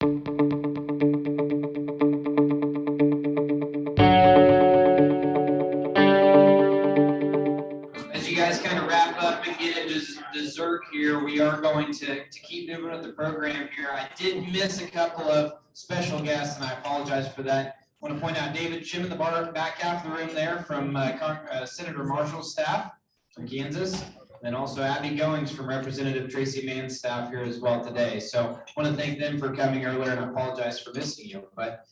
As you guys kind of wrap up and get into dessert here, we are going to keep moving with the program here. I did miss a couple of special guests, and I apologize for that. I want to point out David Chim in the back half of the room there from Senator Marshall's staff from Kansas, and also Abby Goings from Representative Tracy Mann's staff here as well today. So I want to thank them for coming earlier, and I apologize for missing you. But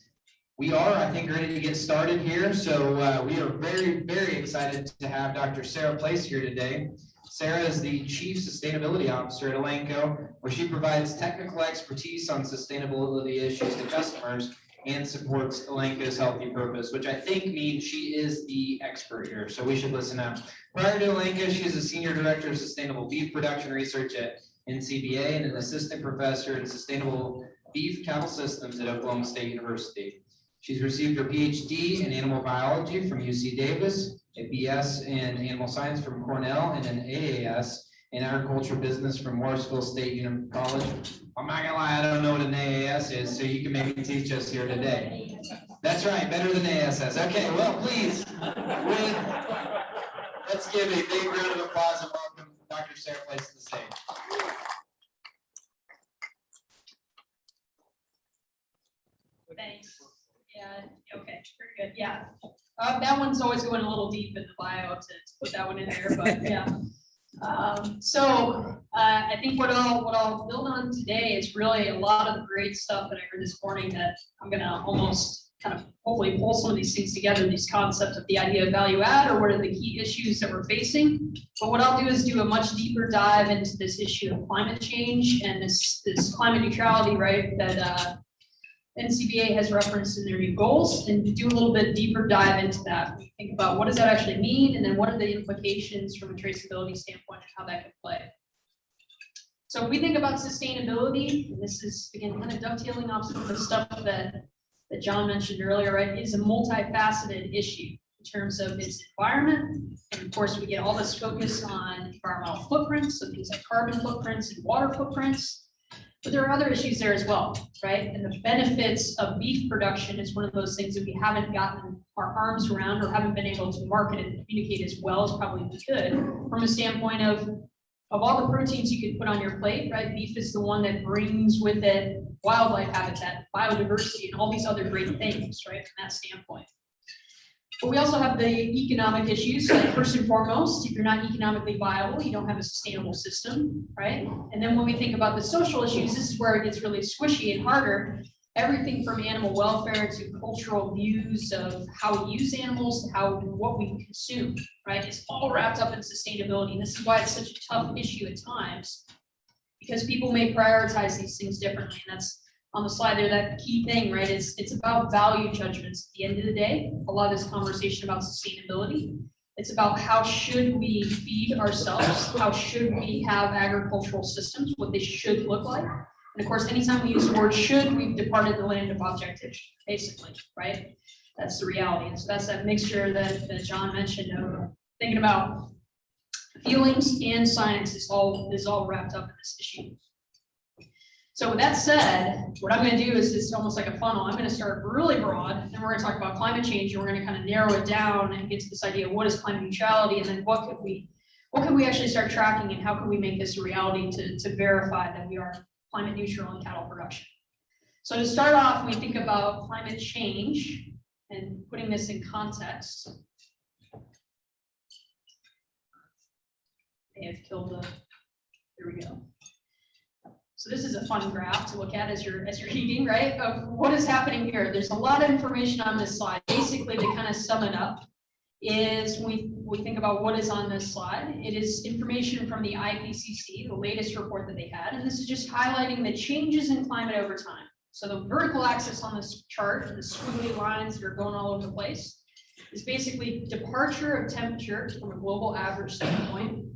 we are, I think, ready to get started here. So we are very, very excited to have Dr. Sara Place here today. Sara is the Chief Sustainability Officer at Elanco, where she provides technical expertise on sustainability issues to customers and supports Elanco's healthy purpose, which I think means she is the expert here. So we should listen up. Prior to Elanco, she is a Senior Director of Sustainable Beef Production Research at NCBA and an Assistant Professor in Sustainable Beef Cattle Systems at Oklahoma State University. She's received her PhD in Animal Biology from UC Davis, a BS in Animal Science from Cornell, and an AAS in Agriculture Business from Morrisville State College. I'm not gonna lie, I don't know what an AAS is, so you can maybe teach us here today. That's right, better than ASS. Okay, well, please, let's give a big round of applause and welcome Dr. Sara Place to the stage. Thanks. Yeah, okay, very good. Yeah. That one's always going a little deep in the bio to put that one in there, but yeah. I think what I'll build on today is really a lot of the great stuff that I heard this morning that I'm gonna almost kind of hopefully pull some of these things together, these concepts of the idea of value add, or what are the key issues that we're facing. But what I'll do is do a much deeper dive into this issue of climate change and this climate neutrality, right, that NCBA has referenced in their new goals, and to do a little bit deeper dive into that. We think about what does that actually mean, and then what are the implications from a traceability standpoint and how that can play. So if we think about sustainability, and this is again kind of dovetailing off some of the stuff that John mentioned earlier, right, is a multifaceted issue in terms of its environment. And of course, we get all this focus on environmental footprints, so things like carbon footprints and water footprints. But there are other issues there as well, right? And the benefits of beef production is one of those things that we haven't gotten our arms around or haven't been able to market and communicate as well as probably we could from a standpoint of all the proteins you could put on your plate, right? Beef is the one that brings with it wildlife habitat, biodiversity, and all these other great things, right, from that standpoint. But we also have the economic issues. Like first and foremost, if you're not economically viable, you don't have a sustainable system, right? And then when we think about the social issues, this is where it gets really squishy and harder. Everything from animal welfare to cultural views of how we use animals to what we consume, right? It's all wrapped up in sustainability. And this is why it's such a tough issue at times, because people may prioritize these things differently. And that's on the slide there, that key thing, right, is it's about value judgments at the end of the day. A lot of this conversation about sustainability, it's about how should we feed ourselves, how should we have agricultural systems, what they should look like. And of course, anytime we use the word should, we've departed the land of objectivity, basically, right? That's the reality. And so that's that mixture that John mentioned of thinking about feelings and science is all wrapped up in this issue. So with that said, what I'm going to do is it's almost like a funnel. I'm going to start really broad, and we're going to talk about climate change, and we're going to kind of narrow it down and get to this idea of what is climate neutrality, and then what can we actually start tracking, and how can we make this a reality to verify that we are climate neutral in cattle production. So to start off, we think about climate change and putting this in context. They have killed the. Here we go. So this is a fun graph to look at as you're eating, right? Of what is happening here. There's a lot of information on this slide. Basically, to kind of sum it up, is we think about what is on this slide. It is information from the IPCC, the latest report that they had, and this is just highlighting the changes in climate over time. So the vertical axis on this chart, the squiggly lines that are going all over the place, is basically departure of temperature from a global average standpoint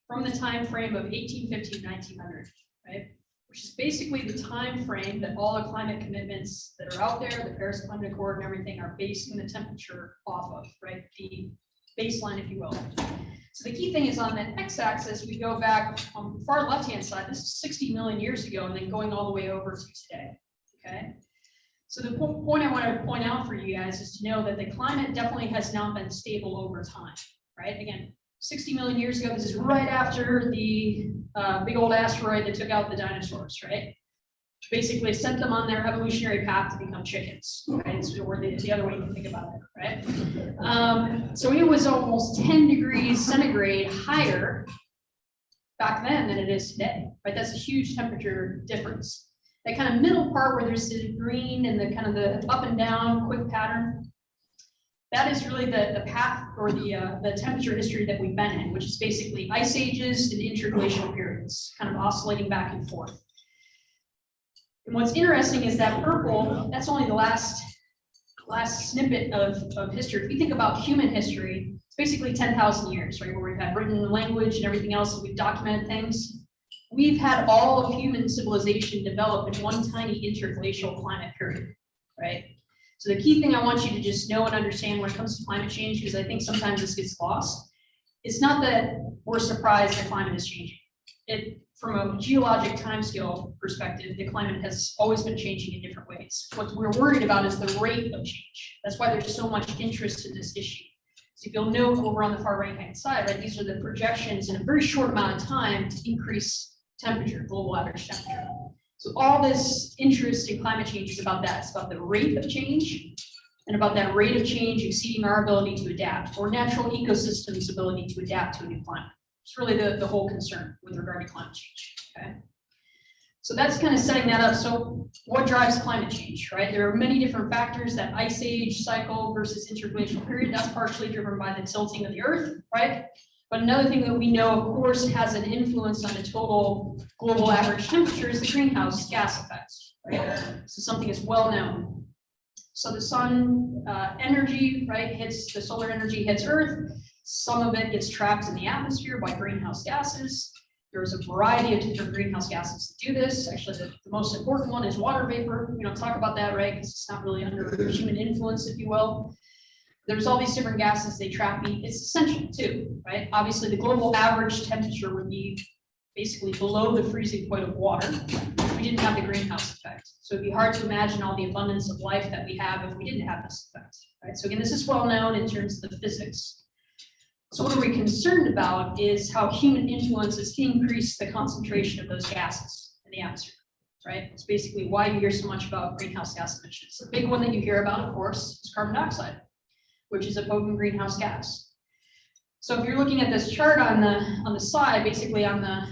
from the time frame of 1850 to 1900, right? Which is basically the time frame that all the climate commitments that are out there, the Paris Climate Accord and everything, are basing the temperature off of, right? The baseline, if you will. So the key thing is on the x-axis, we go back on the far left-hand side. This is 60 million years ago, and then going all the way over to today. okay? So the point I want to point out for you guys is to know that the climate definitely has not been stable over time, right? Again, 60 million years ago, this is right after the big old asteroid that took out the dinosaurs, right? Basically sent them on their evolutionary path to become chickens, right? So the other way you can think about it, right? So it was almost 10 degrees centigrade higher back then than it is today, right? That's a huge temperature difference. That kind of middle part where there's the green and the kind of the up and down quick pattern, that is really the path or the temperature history that we've been in, which is basically ice ages and interglacial periods, kind of oscillating back and forth. And what's interesting is that purple, that's only the last snippet of history. If you think about human history, it's basically 10,000 years, right? Where we've had written language and everything else, and we've documented things. We've had all of human civilization develop in one tiny interglacial climate period, right? So the key thing I want you to just know and understand when it comes to climate change, because I think sometimes this gets lost, it's not that we're surprised the climate is changing. From a geologic timescale perspective, the climate has always been changing in different ways. What we're worried about is the rate of change. That's why there's so much interest in this issue. So if you'll note over on the far right-hand side, right, these are the projections in a very short amount of time to increase temperature, global average temperature. So all this interest in climate change is about that. It's about the rate of change and about that rate of change exceeding our ability to adapt, or natural ecosystems' ability to adapt to a new climate. It's really the whole concern with regard to climate change, okay? So that's kind of setting that up. So what drives climate change, right? There are many different factors. That ice age cycle versus interglacial period, that's partially driven by the tilting of the earth, right? But another thing that we know, of course, has an influence on the total global average temperature is the greenhouse gas effect, right? So something is well known. So the sun energy, right, the solar energy hits Earth. Some of it gets trapped in the atmosphere by greenhouse gases. There's a variety of different greenhouse gases that do this. Actually, the most important one is water vapor. We don't talk about that, right? Because it's not really under human influence, if you will. There's all these different gases they trap. It's essential too, right? Obviously, the global average temperature would be basically below the freezing point of water if we didn't have the greenhouse effect. So it'd be hard to imagine all the abundance of life that we have if we didn't have this effect, right? So again, this is well known in terms of the physics. So what are we concerned about is how human influences can increase the concentration of those gases in the atmosphere, right? It's basically why you hear so much about greenhouse gas emissions. The big one that you hear about, of course, is carbon dioxide, which is a potent greenhouse gas. So if you're looking at this chart on the side, basically on the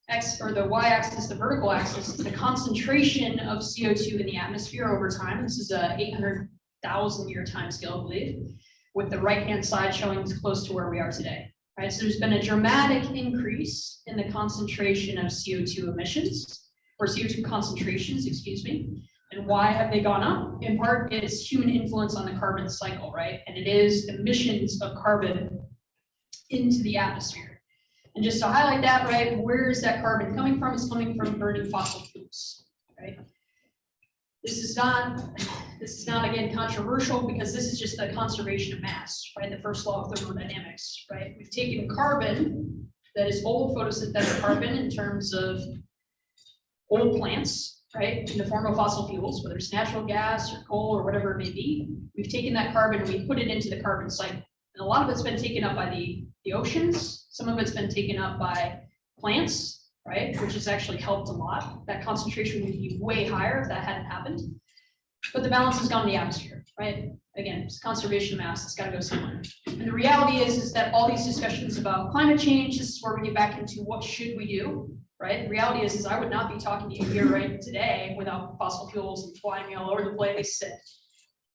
X or the Y-axis, the vertical axis, is the concentration of CO2 in the atmosphere over time. This is a 800,000 year time scale, I believe, with the right-hand side showing it's close to where we are today, right? So there's been a dramatic increase in the concentration of CO2 emissions, or CO2 concentrations, excuse me. And why have they gone up? In part, it's human influence on the carbon cycle, right? And it is emissions of carbon into the atmosphere. And just to highlight that, right, where is that carbon coming from? It's coming from burning fossil fuels, right? This is not again controversial, because this is just the conservation of mass, right? The first law of thermodynamics, right? We've taken carbon that is old photosynthetic carbon in terms of old plants, right, in the form of fossil fuels, whether it's natural gas or coal or whatever it may be. We've taken that carbon and we put it into the carbon cycle. And a lot of it's been taken up by the oceans. Some of it's been taken up by plants, right, which has actually helped a lot. That concentration would be way higher if that hadn't happened. But the balance has gone to the atmosphere, right? Again, it's conservation of mass, it's got to go somewhere. And the reality is that all these discussions about climate change, this is where we get back into what should we do, right? The reality is I would not be talking to you here right today without fossil fuels and flying all over the place. And,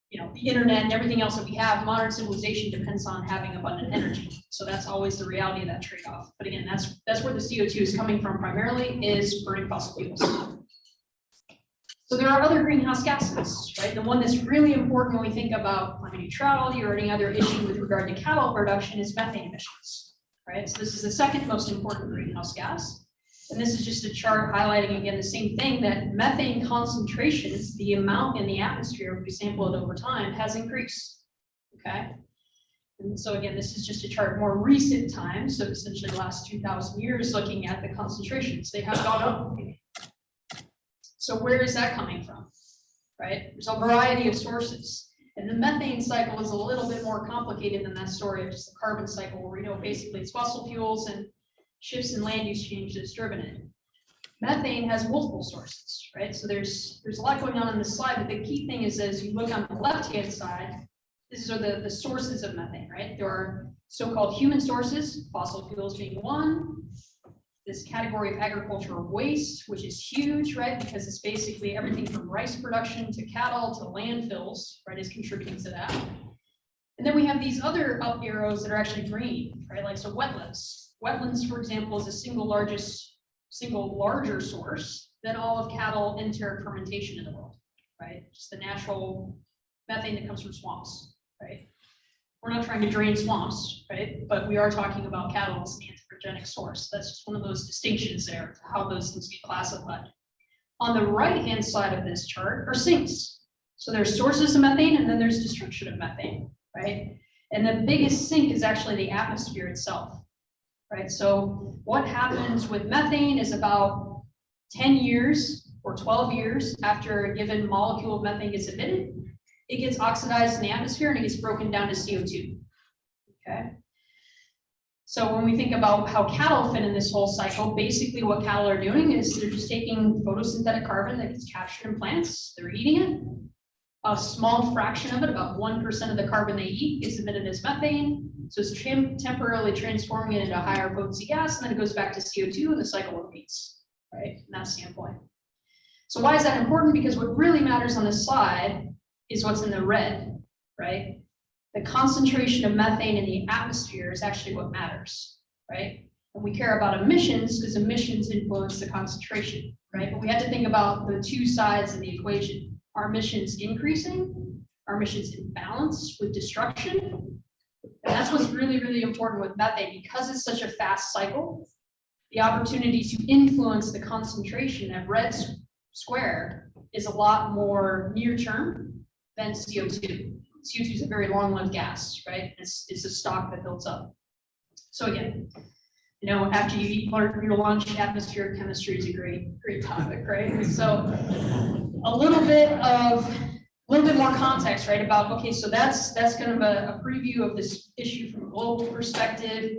you know, the internet and everything else that we have. Modern civilization depends on having abundant energy. So that's always the reality of that trade-off. But again, that's where the CO2 is coming from primarily, is burning fossil fuels. So there are other greenhouse gases, right? The one that's really important when we think about climate neutrality or any other issue with regard to cattle production is methane emissions, right? So this is the second most important greenhouse gas. And this is just a chart highlighting, again, the same thing, that methane concentrations, the amount in the atmosphere, if we sample it over time, has increased, okay? And so again, this is just a chart more recent times, so essentially the last 2,000 years, looking at the concentrations. They have gone up. So where is that coming from? right? There's a variety of sources. And the methane cycle is a little bit more complicated than that story of just the carbon cycle, where we know basically it's fossil fuels and shifts in land use change that's driven it. Methane has multiple sources, right? So there's a lot going on in this slide, but the key thing is as you look on the left-hand side, these are the sources of methane, right? There are so-called human sources, fossil fuels being one. This category of agricultural waste, which is huge, right? Because it's basically everything from rice production to cattle to landfills, right, is contributing to that. And then we have these other up arrows that are actually green, right? Like, so wetlands. Wetlands, for example, is a single larger source than all of cattle enteric fermentation in the world, right? Just the natural methane that comes from swamps, right? We're not trying to drain swamps, right? But we are talking about cattle as an anthropogenic source. That's just one of those distinctions there, how those things get classified. On the right-hand side of this chart are sinks. So there's sources of methane and then there's destruction of methane, right? And the biggest sink is actually the atmosphere itself, right? So what happens with methane is about 10 years or 12 years after a given molecule of methane gets emitted, it gets oxidized in the atmosphere and it gets broken down to CO2, okay? So when we think about how cattle fit in this whole cycle, basically what cattle are doing is they're just taking photosynthetic carbon that gets captured in plants, they're eating it. A small fraction of it, about 1% of the carbon they eat, is emitted as methane. So it's temporarily transforming it into a higher potency gas, and then it goes back to CO2 and the cycle repeats, right, from that standpoint. So why is that important? Because what really matters on this slide is what's in the red, right? The concentration of methane in the atmosphere is actually what matters, right? And we care about emissions because emissions influence the concentration, right? But we had to think about the two sides of the equation. Are emissions increasing? Are emissions in balance with destruction? And that's what's really, really important with methane. Because it's such a fast cycle, the opportunity to influence the concentration, that red square, is a lot more near term than CO2. CO2 is a very long-lived gas, right? It's a stock that builds up. So again, you know, after you eat your lunch, atmospheric chemistry is a great topic, right? So a little bit more context, right? About, okay, so that's kind of a preview of this issue from a global perspective.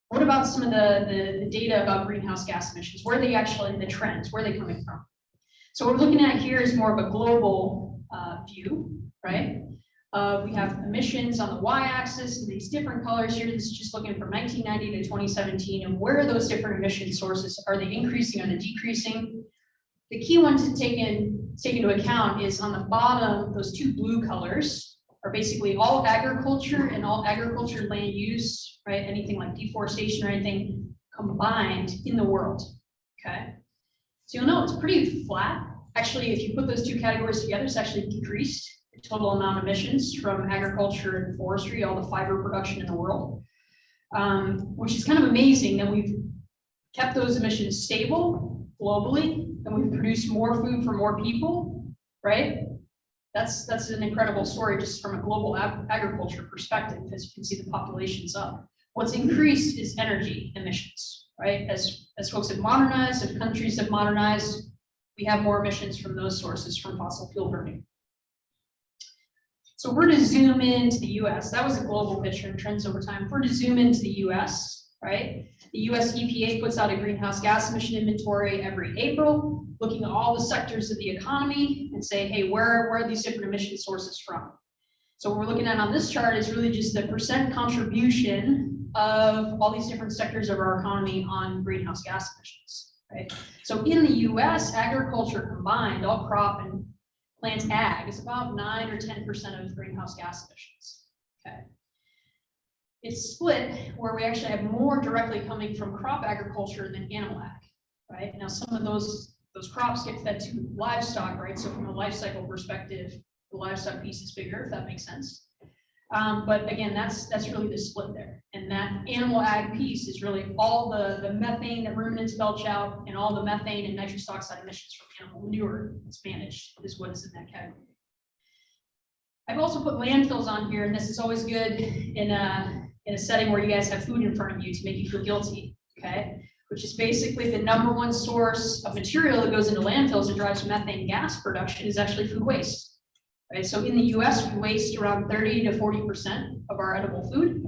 What about some of the data about greenhouse gas emissions? Where are they actually, the trends, where are they coming from? So what we're looking at here is more of a global view, right? We have emissions on the y-axis and these different colors here. This is just looking from 1990 to 2017, and where are those different emission sources? Are they increasing or are they decreasing? The key one to take into account is on the bottom, those two blue colors are basically all agriculture and all agriculture land use, right? Anything like deforestation or anything combined in the world, okay? So you'll know it's pretty flat. Actually, if you put those two categories together, it's actually decreased the total amount of emissions from agriculture and forestry, all the fiber production in the world, which is kind of amazing that we've kept those emissions stable globally, and we've produced more food for more people, right? That's an incredible story just from a global agriculture perspective. As you can see, the population's up. What's increased is energy emissions, right? As folks have modernized, as countries have modernized, we have more emissions from those sources from fossil fuel burning. So if we're to zoom into the US, that was a global picture and trends over time. If we're to zoom into the US, right? The US EPA puts out a greenhouse gas emission inventory every April, looking at all the sectors of the economy and say, hey, where are these different emission sources from? So what we're looking at on this chart is really just the percent contribution of all these different sectors of our economy on greenhouse gas emissions, right? So in the US, agriculture combined, all crop and plant ag, is about 9 or 10% of greenhouse gas emissions, okay? It's split where we actually have more directly coming from crop agriculture than animal ag, right? Now, some of those crops get fed to livestock, right? So from a life cycle perspective, the livestock piece is bigger, if that makes sense. But again, that's really the split there. And that animal ag piece is really all the methane that ruminants belch out and all the methane and nitrous oxide emissions from animal manure that's managed is what is in that category. I've also put landfills on here, and this is always good in a setting where you guys have food in front of you to make you feel guilty, okay? which is basically the #1 source of material that goes into landfills that drives methane gas production, is actually food waste. Right? So in the US, we waste around 30 to 40% of our edible food.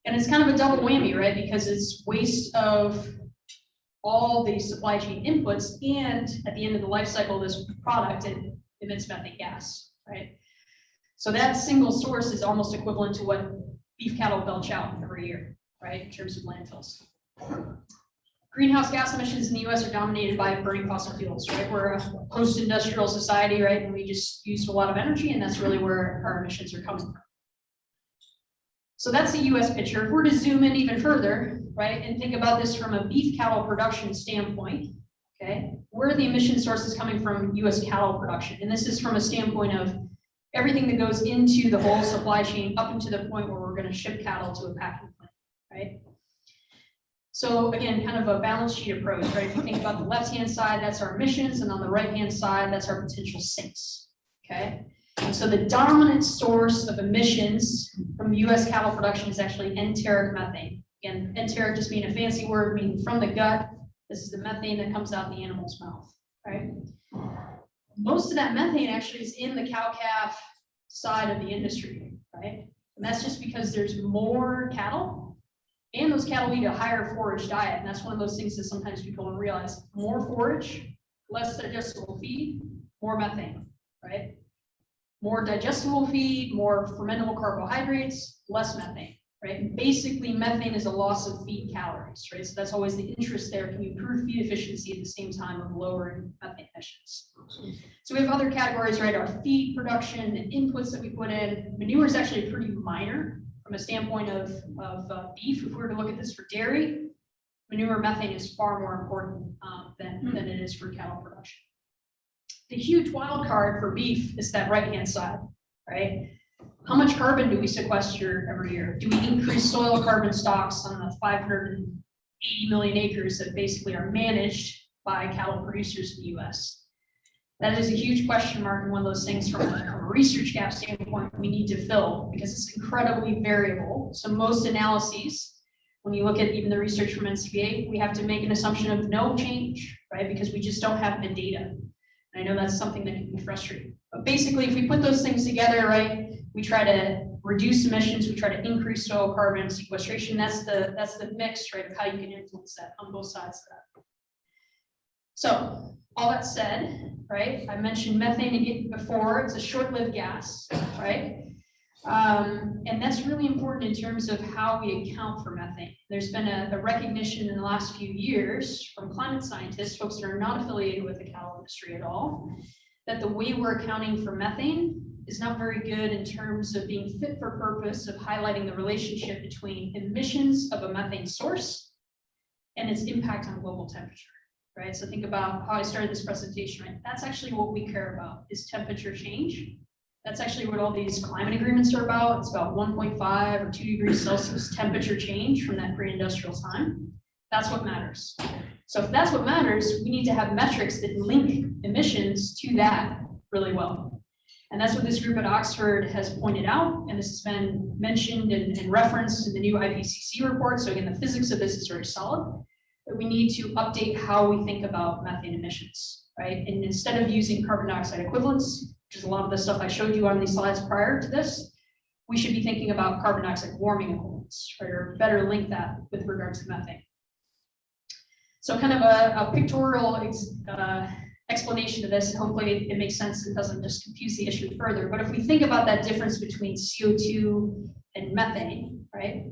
And it's kind of a double whammy, right? Because it's waste of all the supply chain inputs, and at the end of the life cycle of this product, it emits methane gas, right? So that single source is almost equivalent to what beef cattle belch out every year, right, in terms of landfills. Greenhouse gas emissions in the US are dominated by burning fossil fuels, right? We're a post-industrial society, right? And we just use a lot of energy, and that's really where our emissions are coming from. So that's the US picture. If we're to zoom in even further, right, and think about this from a beef cattle production standpoint, okay, where are the emission sources coming from US cattle production? And this is from a standpoint of everything that goes into the whole supply chain up into the point where we're going to ship cattle to a packing plant, right? So again, kind of a balance sheet approach, right? If you think about the left-hand side, that's our emissions, and on the right-hand side, that's our potential sinks, okay? And so the dominant source of emissions from US cattle production is actually enteric methane. Again, enteric just being a fancy word, meaning from the gut. This is the methane that comes out the animal's mouth, right? Most of that methane actually is in the cow-calf side of the industry, right? And that's just because there's more cattle, and those cattle eat a higher forage diet. And that's one of those things that sometimes people don't realize. More forage, less digestible feed, more methane, right? More digestible feed, more fermentable carbohydrates, less methane, right? And basically, methane is a loss of feed calories, right? So that's always the interest there. Can you improve feed efficiency at the same time of lowering methane emissions? So we have other categories, right? Our feed production and inputs that we put in. Manure is actually pretty minor from a standpoint of beef. If we were to look at this for dairy, manure methane is far more important than it is for cattle production. The huge wild card for beef is that right-hand side, right? How much carbon do we sequester every year? Do we increase soil carbon stocks on the 580 million acres that basically are managed by cattle producers in the US? That is a huge question mark, and one of those things from a research gap standpoint we need to fill, because it's incredibly variable. So most analyses, when you look at even the research from NCBA, we have to make an assumption of no change, right? Because we just don't have the data. I know that's something that can be frustrating. But basically, if we put those things together, right, we try to reduce emissions, we try to increase soil carbon sequestration. That's the mix, right, of how you can influence that on both sides of that. So all that said, right, I mentioned methane again before. It's a short-lived gas, right? And that's really important in terms of how we account for methane. There's been a recognition in the last few years from climate scientists, folks that are not affiliated with the cattle industry at all, that the way we're accounting for methane is not very good in terms of being fit for purpose of highlighting the relationship between emissions of a methane source and its impact on global temperature, right? So think about how I started this presentation, right? That's actually what we care about, is temperature change. That's actually what all these climate agreements are about. It's about 1.5 or 2 degrees Celsius temperature change from that pre-industrial time. That's what matters. So if that's what matters, we need to have metrics that link emissions to that really well. And that's what this group at Oxford has pointed out, and this has been mentioned and referenced in the new IPCC report. So again, the physics of this is very solid, but we need to update how we think about methane emissions, right? And instead of using carbon dioxide equivalents, which is a lot of the stuff I showed you on these slides prior to this, we should be thinking about carbon dioxide warming equivalents, right, or better link that with regards to methane. So kind of a pictorial explanation of this. Hopefully it makes sense and doesn't just confuse the issue further. But if we think about that difference between CO2 and methane, right?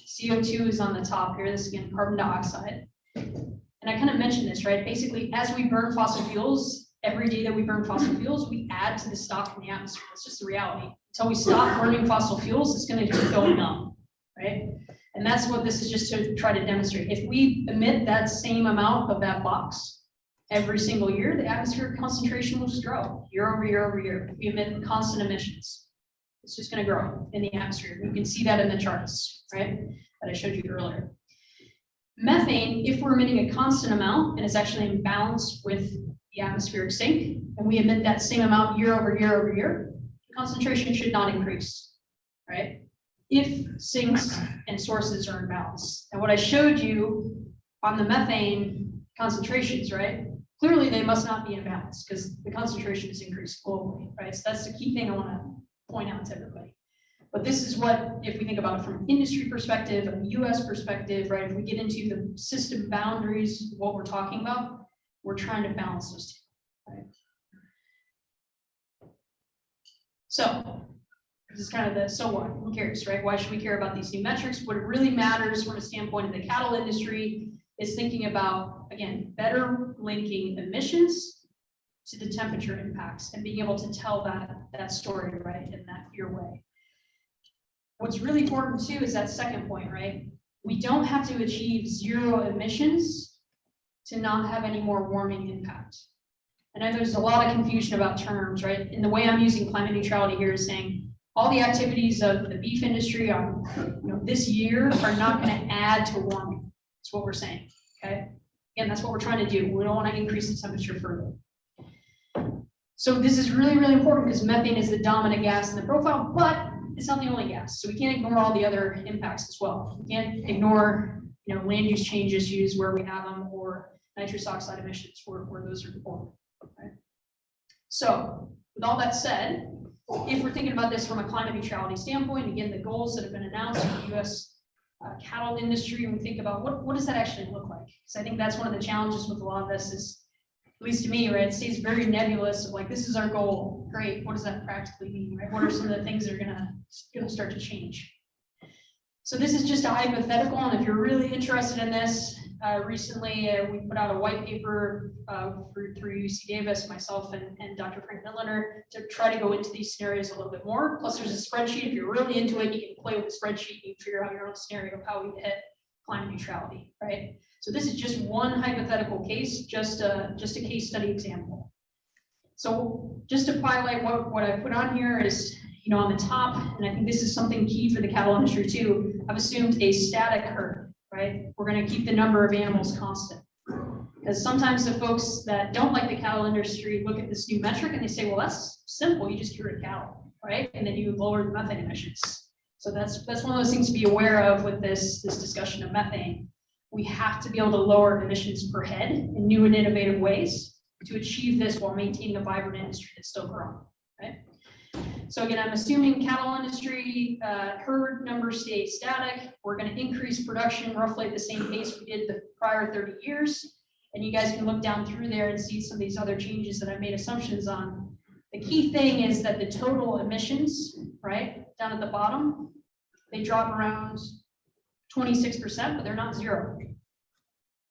CO2 is on the top here. This is again carbon dioxide. And I kind of mentioned this, right? Basically, as we burn fossil fuels, every day that we burn fossil fuels, we add to the stock in the atmosphere. That's just the reality. Until we stop burning fossil fuels, it's going to keep going up, right? And that's what this is just to try to demonstrate. If we emit that same amount of that box every single year, the atmospheric concentration will just grow year over year over year. If we emit constant emissions, it's just going to grow in the atmosphere. You can see that in the charts, right, that I showed you earlier. Methane, if we're emitting a constant amount and it's actually in balance with the atmospheric sink, and we emit that same amount year over year over year, the concentration should not increase, right? If sinks and sources are in balance. And what I showed you on the methane concentrations, right? Clearly, they must not be in balance because the concentration is increased globally, right? So that's the key thing I want to point out to everybody. But this is what, if we think about it from an industry perspective, a US perspective, right? If we get into the system boundaries, what we're talking about, we're trying to balance those two, right? So this is kind of the so what, who cares, right? Why should we care about these new metrics? What really matters from a standpoint of the cattle industry is thinking about, again, better linking emissions to the temperature impacts and being able to tell that story, right, in that clear way. What's really important too is that second point, right? We don't have to achieve zero emissions to not have any more warming impact. I know there's a lot of confusion about terms, right? And the way I'm using climate neutrality here is saying all the activities of the beef industry on this year are not going to add to warming. That's what we're saying, okay? Again, that's what we're trying to do. We don't want to increase the temperature further. So this is really, really important because methane is the dominant gas in the profile, but it's not the only gas. So we can't ignore all the other impacts as well. We can't ignore, land use change issues where we have them, or nitrous oxide emissions where those are important. Right? So with all that said, if we're thinking about this from a climate neutrality standpoint, again, the goals that have been announced for the U.S. Cattle industry, and we think about what does that actually look like? Because I think that's one of the challenges with a lot of this is, at least to me, right, it stays very nebulous of like, this is our goal. Great. What does that practically mean, right? What are some of the things that are gonna start to change? So this is just a hypothetical, and if you're really interested in this, recently we put out a white paper through UC Davis, myself and Dr. Frank Midlander, to try to go into these scenarios a little bit more. Plus there's a spreadsheet. If you're really into it, you can play with the spreadsheet, you can figure out your own scenario of how we hit climate neutrality, right? So this is just one hypothetical case, just a case study example. So just to highlight what I put on here is, on the top, and I think this is something key for the cattle industry too, I've assumed a static herd, right? We're going to keep the number of animals constant. Because sometimes the folks that don't like the cattle industry look at this new metric and they say, well, that's simple, you just get rid of cattle, right? And then you lower the methane emissions. So that's one of those things to be aware of with this discussion of methane. We have to be able to lower emissions per head in new and innovative ways to achieve this while maintaining a vibrant industry that's still growing, right? So again, I'm assuming cattle industry herd numbers stay static. We're going to increase production roughly at the same pace we did the prior 30 years. And you guys can look down through there and see some of these other changes that I made assumptions on. The key thing is that the total emissions, right, down at the bottom, they drop around 26%, but they're not zero,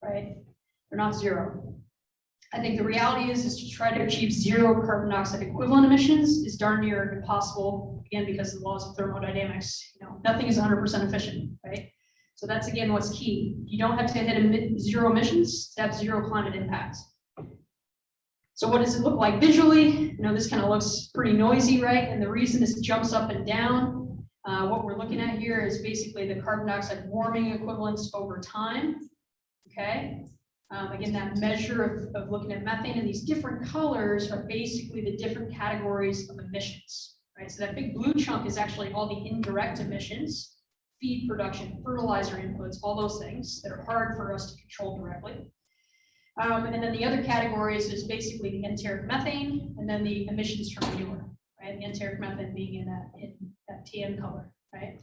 right? They're not zero. I think the reality is to try to achieve zero carbon dioxide equivalent emissions is darn near impossible, again, because of the laws of thermodynamics. Nothing is 100% efficient, right? So that's, again, what's key. You don't have to hit zero emissions to have zero climate impact. So what does it look like visually? This kind of looks pretty noisy, right? And the reason this jumps up and down, what we're looking at here is basically the carbon dioxide warming equivalents over time, okay? Again, that measure of looking at methane, and these different colors are basically the different categories of emissions, right? So that big blue chunk is actually all the indirect emissions, feed production, fertilizer inputs, all those things that are hard for us to control directly. And then the other categories is basically the enteric methane, and then the emissions from manure, right? The enteric methane being in that tan color, right?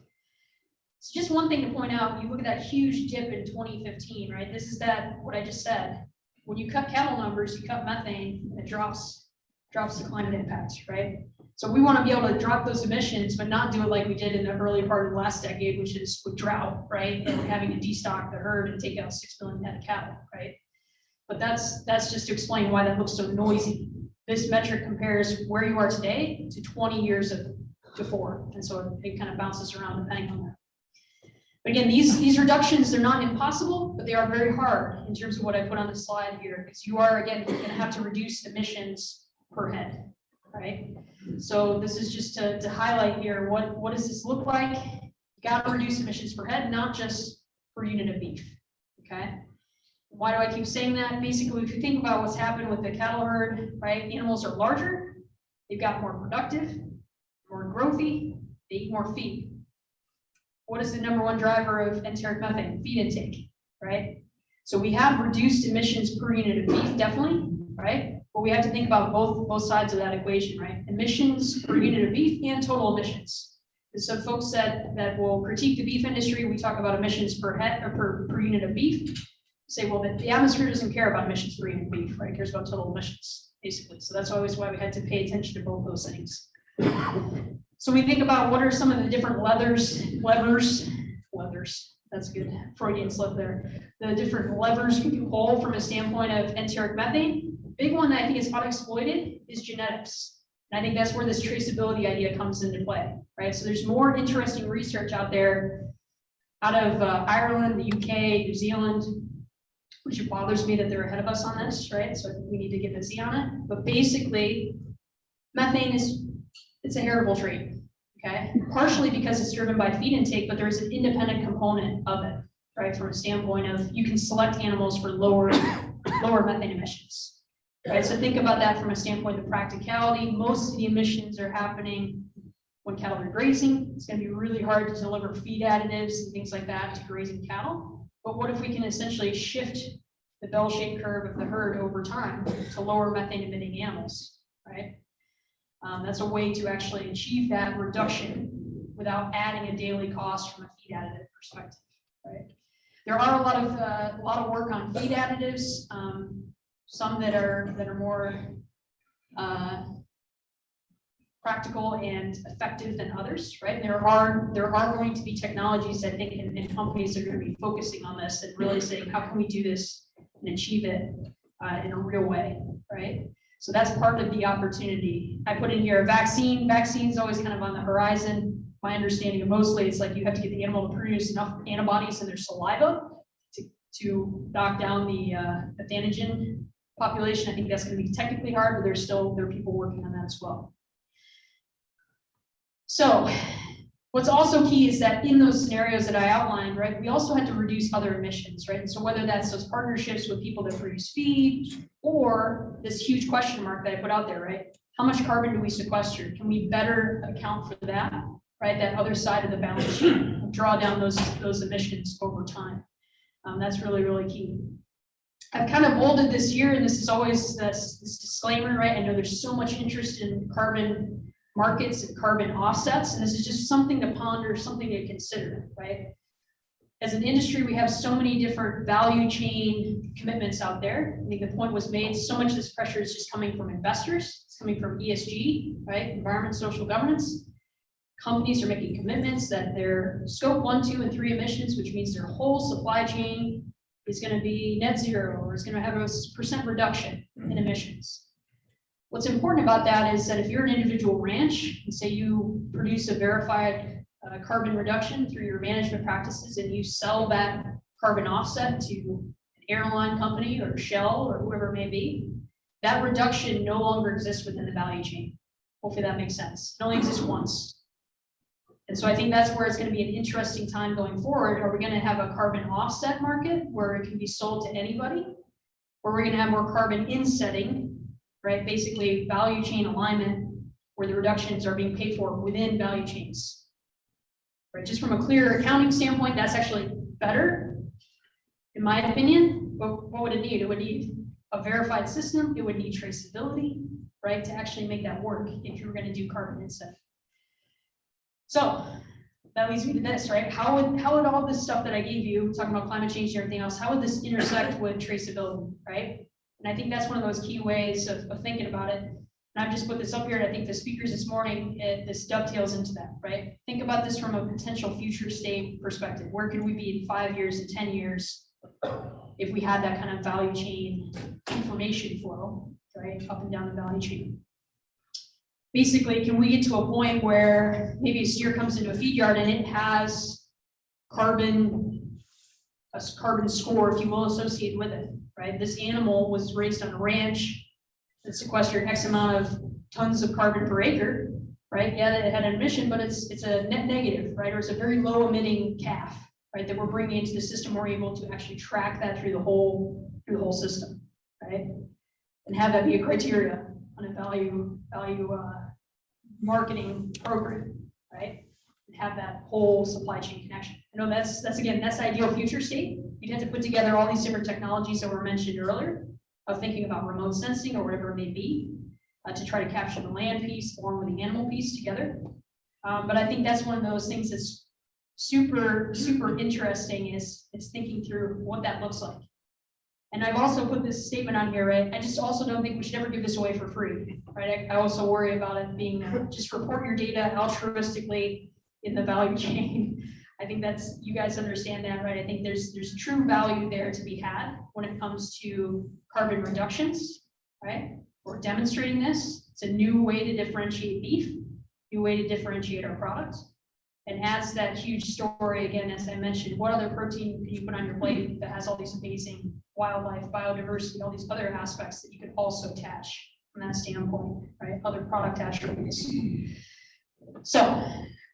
So just one thing to point out, you look at that huge dip in 2015, right? This is what I just said. When you cut cattle numbers, you cut methane, it drops the climate impact, right? So we want to be able to drop those emissions, but not do it like we did in the early part of the last decade, which is with drought, right? And having to destock the herd and take out 6 million head of cattle, right? But that's just to explain why that looks so noisy. This metric compares where you are today to 20 years before. And so it kind of bounces around depending on that. But again, these reductions, they're not impossible, but they are very hard in terms of what I put on the slide here, because you are, again, going to have to reduce emissions per head, right? So this is just to highlight here, what does this look like? You got to reduce emissions per head, not just per unit of beef, okay? Why do I keep saying that? Basically, if you think about what's happened with the cattle herd, right? Animals are larger, they've got more productive, more growthy, they eat more feed. What is the #1 driver of enteric methane? Feed intake, right? So we have reduced emissions per unit of beef, definitely, right? But we have to think about both sides of that equation, right? Emissions per unit of beef and total emissions. So folks that will critique the beef industry, we talk about emissions per head or per unit of beef. Say, well, the atmosphere doesn't care about emissions per unit of beef, right? It cares about total emissions, basically. So that's always why we had to pay attention to both those things. So we think about what are some of the different levers, that's good, Freudian slip there. The different levers we can pull from a standpoint of enteric methane. Big one that I think is unexploited is genetics. And I think that's where this traceability idea comes into play, right? So there's more interesting research out there out of Ireland, the UK, New Zealand, which it bothers me that they're ahead of us on this, right? So I think we need to get busy on it. But basically, methane it's a heritable trait, okay? Partially because it's driven by feed intake, but there's an independent component of it, right? From a standpoint of you can select animals for lower methane emissions. Right, so think about that from a standpoint of practicality. Most of the emissions are happening when cattle are grazing. It's going to be really hard to deliver feed additives and things like that to grazing cattle. But what if we can essentially shift the bell-shaped curve of the herd over time to lower methane emitting animals, right? That's a way to actually achieve that reduction without adding a daily cost from a feed additive perspective, right? There are a lot of work on feed additives. Some that are more practical and effective than others, right? And there are going to be technologies, I think, and companies that are going to be focusing on this and really saying, how can we do this and achieve it in a real way, right? So that's part of the opportunity. I put in here a vaccine. Vaccine is always kind of on the horizon. My understanding of mostly it's like you have to get the animal to produce enough antibodies in their saliva to knock down the pathogen population. I think that's going to be technically hard, but there are people working on that as well. So what's also key is that in those scenarios that I outlined, right, we also had to reduce other emissions, right? And so whether that's those partnerships with people that produce feed or this huge question mark that I put out there, right? How much carbon do we sequester? Can we better account for that, right? That other side of the balance sheet, draw down those emissions over time. That's really, really key. I've kind of bolded this here, and this is always this disclaimer, right? I know there's so much interest in carbon markets and carbon offsets, and this is just something to ponder, something to consider, right? As an industry, we have so many different value chain commitments out there. I think the point was made, so much of this pressure is just coming from investors. It's coming from ESG, right? Environment, social governance. Companies are making commitments that their scope 1, 2, and 3 emissions, which means their whole supply chain is going to be net zero or is going to have a % reduction in emissions. What's important about that is that if you're an individual ranch and say you produce a verified carbon reduction through your management practices and you sell that carbon offset to an airline company or Shell or whoever it may be, that reduction no longer exists within the value chain. Hopefully that makes sense. It only exists once. And so I think that's where it's going to be an interesting time going forward. Are we going to have a carbon offset market where it can be sold to anybody? Or we're going to have more carbon insetting, right? Basically value chain alignment where the reductions are being paid for within value chains. Right? Just from a clear accounting standpoint, that's actually better, in my opinion. But what would it need? It would need a verified system. It would need traceability, right? To actually make that work if you were going to do carbon insetting. So that leads me to this, right? How would all this stuff that I gave you, talking about climate change and everything else, how would this intersect with traceability, right? And I think that's one of those key ways of thinking about it. And I've just put this up here, and I think the speakers this morning, this dovetails into that, right? Think about this from a potential future state perspective. Where could we be in 5 years and 10 years if we had that kind of value chain information flow, right? Up and down the value chain. Basically, can we get to a point where maybe a steer comes into a feed yard and it has a carbon score, if you will, associated with it, right? This animal was raised on a ranch that sequestered X amount of tons of carbon per acre, right? Yeah, it had an emission, but it's a net negative, right? Or it's a very low emitting calf, right? That we're bringing into the system. We're able to actually track that through the whole system, right? And have that be a criteria on a value marketing program, right? And have that whole supply chain connection. I know that's ideal future state, you'd have to put together all these different technologies that were mentioned earlier, of thinking about remote sensing or whatever it may be, to try to capture the land piece along with the animal piece together. But I think that's one of those things that's super interesting is thinking through what that looks like. And I've also put this statement on here, right? I just also don't think we should ever give this away for free, right? I also worry about it being just report your data altruistically in the value chain. I think that's, you guys understand that, right? I think there's true value there to be had when it comes to carbon reductions, right? We're demonstrating this. It's a new way to differentiate beef, new way to differentiate our products. And as that huge story, again, as I mentioned, what other protein can you put on your plate that has all these amazing wildlife, biodiversity, all these other aspects that you could also attach from that standpoint, right? Other product attributes. So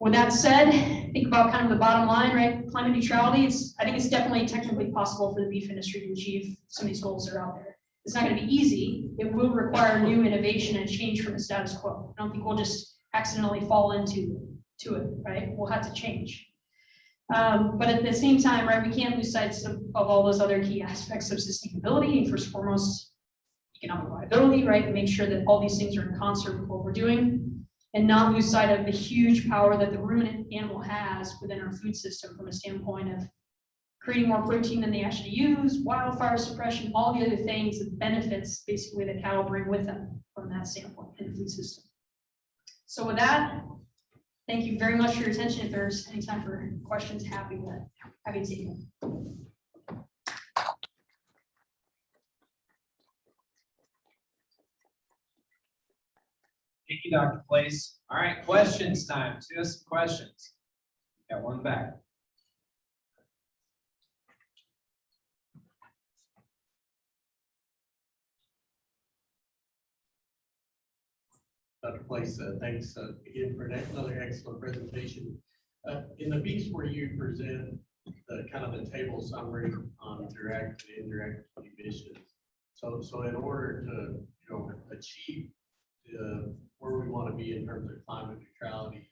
with that said, think about kind of the bottom line, right? Climate neutrality, I think it's definitely technically possible for the beef industry to achieve some of these goals that are out there. It's not going to be easy. It will require new innovation and change from the status quo. I don't think we'll just accidentally fall into it, right? We'll have to change. But at the same time, right, we can't lose sight of all those other key aspects of sustainability, and first and foremost, economic viability, right? And make sure that all these things are in concert with what we're doing, and not lose sight of the huge power that the ruminant animal has within our food system from a standpoint of creating more protein than they actually use, wildfire suppression, all the other things, the benefits basically that cattle bring with them from that standpoint in the food system. So with that, thank you very much for your attention. If there's any time for questions, happy to take them. Thank you, Dr. Place. All right, questions time. Let's do some questions. Got one back. Dr. Place, thanks again for another excellent presentation. In the piece where you present the kind of the table summary on direct and indirect emissions, so in order to achieve where we want to be in terms of climate neutrality,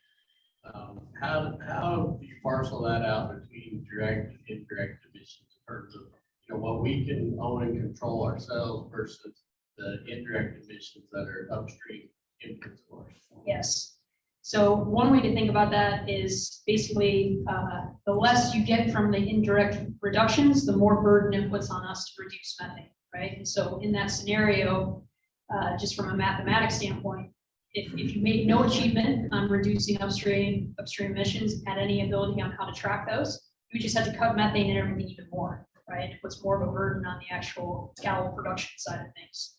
how do you parcel that out between direct and indirect emissions in terms of what we can own and control ourselves versus the indirect emissions that are upstream? Yes. So one way to think about that is basically the less you get from the indirect reductions, the more burden it puts on us to reduce methane, right? And so in that scenario, just from a mathematics standpoint, if you make no achievement on reducing upstream emissions, had any ability on how to track those, you just have to cut methane and everything even more, right? It puts more of a burden on the actual cattle production side of things.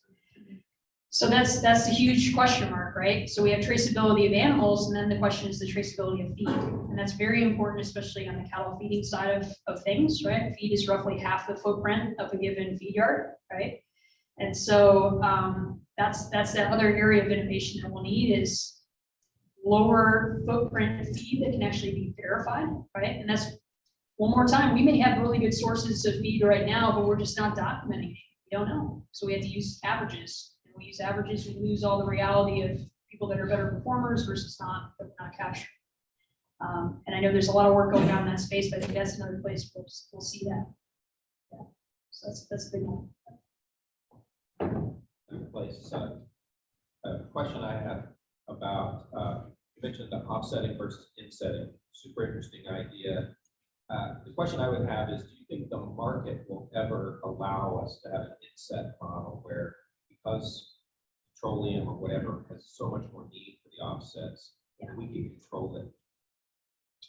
So that's the huge question mark, right? So we have traceability of animals, and then the question is the traceability of feed. And that's very important, especially on the cattle feeding side of things, right? Feed is roughly half the footprint of a given feed yard, right? And so that's that other area of innovation that we'll need is lower footprint feed that can actually be verified, right? And that's, one more time, we may have really good sources of feed right now, but we're just not documenting it. We don't know. So we have to use averages. We use averages, we lose all the reality of people that are better performers versus not, that we're not capturing. And I know there's a lot of work going on in that space, but I think that's another place we'll see that. Yeah. So that's a big one. Place. A question I have about, you mentioned the offsetting versus insetting, super interesting idea. The question I would have is, do you think the market will ever allow us to have an inset model where, because petroleum or whatever has so much more need for the offsets, and we can control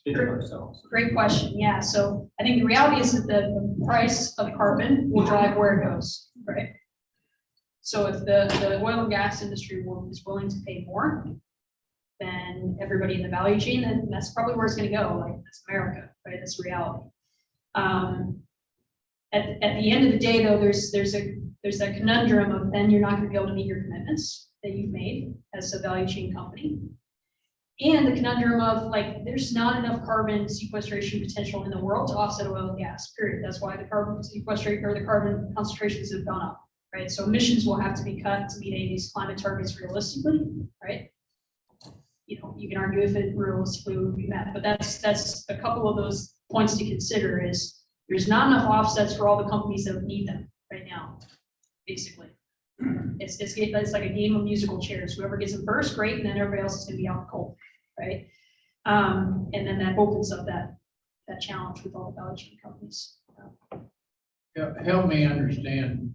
it ourselves? Great question. Yeah. So I think the reality is that the price of carbon will drive where it goes, right? So if the oil and gas industry is willing to pay more than everybody in the value chain, then that's probably where it's going to go. Like, that's America, right? That's reality. At the end of the day, though, there's that conundrum of then you're not going to be able to meet your commitments that you've made as a value chain company, and the conundrum of, like, there's not enough carbon sequestration potential in the world to offset oil and gas. Period. That's why the carbon sequestration or the carbon concentrations have gone up, right? So emissions will have to be cut to meet any of these climate targets realistically, right? You can argue if it realistically would be met, but that's a couple of those points to consider. Is There's not enough offsets for all the companies that need them right now, basically. It's like a game of musical chairs. Whoever gets them first, great, and then everybody else is gonna be out cold, right? And then that opens up that challenge with all the value chain companies. Help me understand,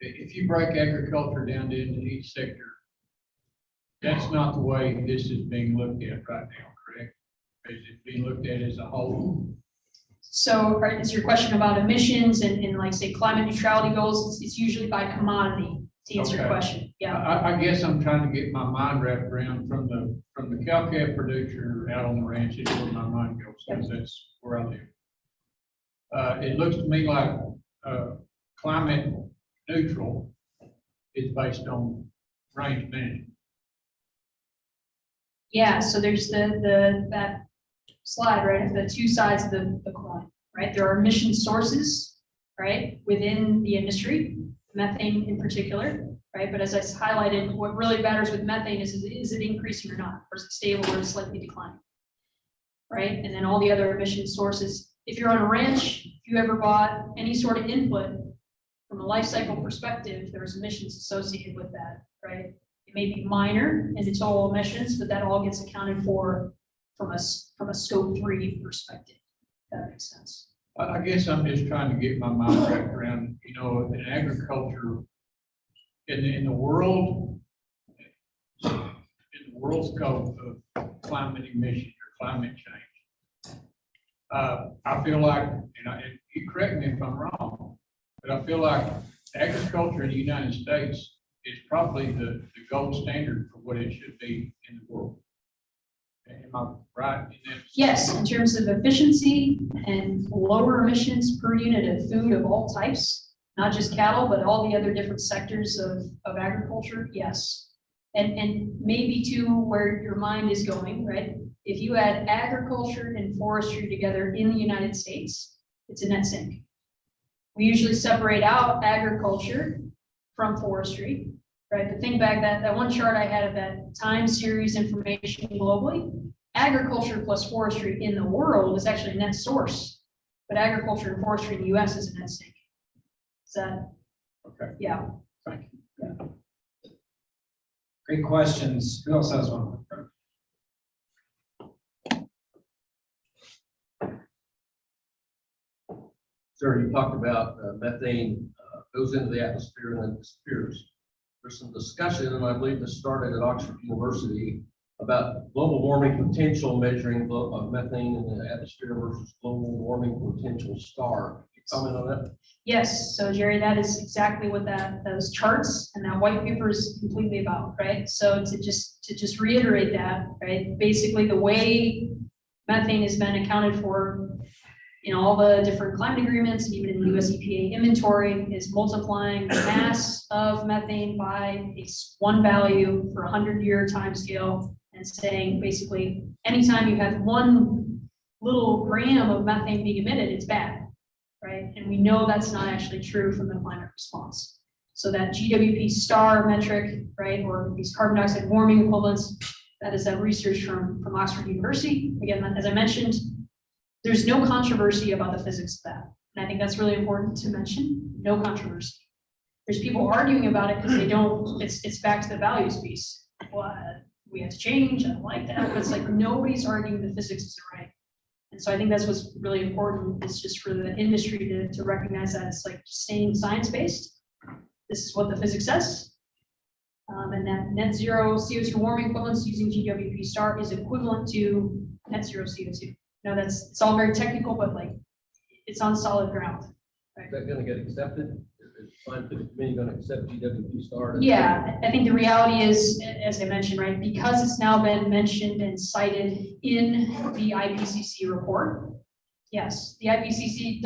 if you break agriculture down into each sector, that's not the way this is being looked at right now, correct? Is it being looked at as a whole? So, right, is your question about emissions and like say climate neutrality goals? It's usually by commodity to answer your Okay. question. Yeah. I guess I'm trying to get my mind wrapped around from the cow-calf producer out on the ranch is where my mind goes, because that's where I live. It looks to me like climate neutral is based on range management. Yeah, so there's that slide, right, of the two sides of the coin, right? There are emission sources, right, within the industry, methane in particular, right? But as I highlighted, what really matters with methane is it increasing or not, or is it stable or slightly declining, right? And then all the other emission sources. If you're on a ranch, if you ever bought any sort of input from a life cycle perspective, there's emissions associated with that, right? It may be minor in its total emissions, but that all gets accounted for from a scope 3 perspective. If that makes sense. I guess I'm just trying to get my mind wrapped around, in agriculture, in the world scope of climate emissions or climate change. I feel like, and you correct me if I'm wrong, but I feel like agriculture in the United States is probably the gold standard for what it should be in the world. Am I right in that? Yes, in terms of efficiency and lower emissions per unit of food of all types, not just cattle, but all the other different sectors of agriculture, yes. And maybe to where your mind is going, right? If you add agriculture and forestry together in the United States, it's a net sink. We usually separate out agriculture from forestry, right? But think back that one chart I had of that time series information globally, agriculture plus forestry in the world is actually a net source, but agriculture and forestry in the US is a net sink. Is that? Okay. Yeah. Thank you. Great questions. Who else has one? Sir, you talked about methane goes into the atmosphere and then disappears. There's some discussion, and I believe this started at Oxford University, about global warming potential measuring of methane in the atmosphere versus global warming potential star. Can you comment on that? Yes, so Jerry, that is exactly what those charts and that white paper is completely about, right? So to just reiterate that, right? Basically, the way methane has been accounted for in all the different climate agreements, and even in the US EPA inventory, is multiplying the mass of methane by one value for a 100-year time scale, and saying basically anytime you have one little gram of methane being emitted, it's bad, right? And we know that's not actually true from the climate response. So that GWP star metric, right, or these carbon dioxide warming equivalents, that is that research from Oxford University. Again, as I mentioned, there's no controversy about the physics of that. And I think that's really important to mention, no controversy. There's people arguing about it because they don't, it's back to the values piece. Well, we have to change, I don't like that, but it's like nobody's arguing the physics is right. And so I think that's what's really important, is just for the industry to recognize that it's like staying science-based. This is what the physics says. And that net zero CO2 warming equivalence using GWP star is equivalent to net zero CO2. No, it's all very technical, but like it's on solid ground. Right? Is that going to get accepted? Is the scientific committee going to accept GWP star? Yeah, I think the reality is, as I mentioned, right, because it's now been mentioned and cited in the IPCC report. Yes, the IPCC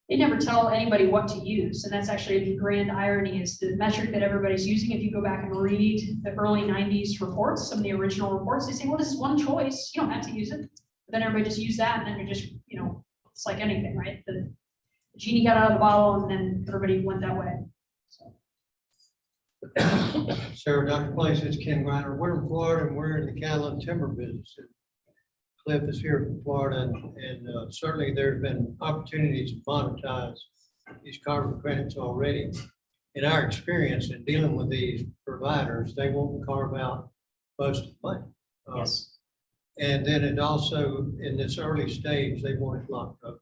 they never tell anybody what to use, and that's actually the grand irony, is the metric that everybody's using. If you go back and read the early 90s reports, some of the original reports, they say, well, this is one choice, you don't have to use it. But then everybody just used that, and then you're just, it's like anything, right? The genie got out of the bottle, and then everybody went that way. So. Sarah, Dr. Place, it's Ken Reiner. We're in Florida and we're in the cattle and timber business. Cliff is here from Florida, and certainly there's been opportunities to monetize these carbon credits already. In our experience in dealing with these providers, they won't carve out most of the money. Yes. And then it also, in this early stage, they want it locked up.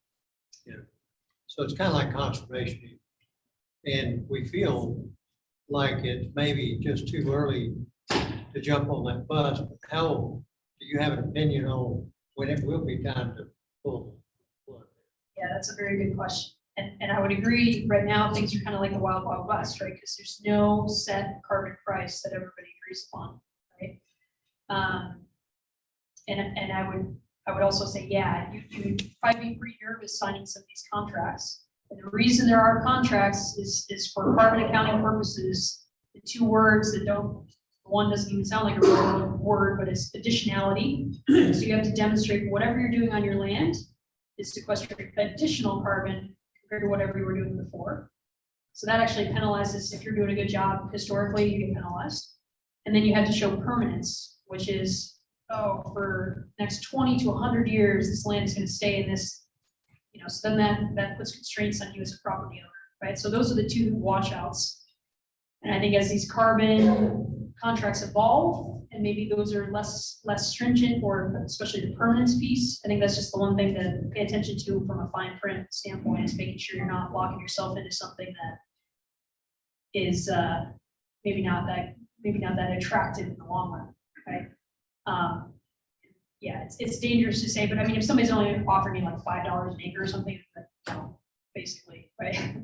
You know, so it's kind of like conservation. And we feel like it's maybe just too early to jump on that bus. But how, do you have an opinion on when it will be time to pull? Yeah, that's a very good question. And I would agree, right now, things are kind of like the wild, wild west, right? Because there's no set carbon price that everybody agrees upon, right? And I would also say, yeah, you'd probably be pretty nervous signing some of these contracts. And the reason there are contracts is for carbon accounting purposes, the two words that don't, one doesn't even sound like a real word, but it's additionality. So you have to demonstrate whatever you're doing on your land is sequestering additional carbon compared to whatever you were doing before. So that actually penalizes, if you're doing a good job historically, you get penalized. And then you have to show permanence, which is, oh, for next 20 to 100 years, this land is going to stay in this, you know, so then that puts constraints on you as a property owner, right? So those are the two watchouts. And I think as these carbon contracts evolve, and maybe those are less stringent, or especially the permanence piece, I think that's just the one thing to pay attention to from a fine print standpoint, is making sure you're not locking yourself into something that is maybe not that attractive in the long run, right? Yeah, it's dangerous to say, but I mean, if somebody's only offering me like $5 an acre or something, you know, basically, right?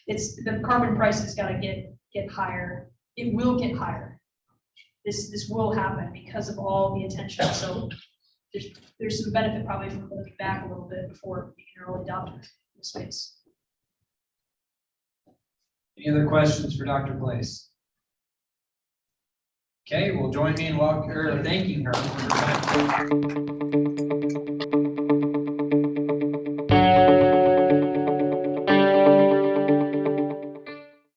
It's the carbon price has got to get higher. It will get higher. This will happen because of all the attention. So there's some benefit probably from looking back a little bit before being an early adopter in the space. Any other questions for Dr. Place? Okay, well, join me in thanking her for her time.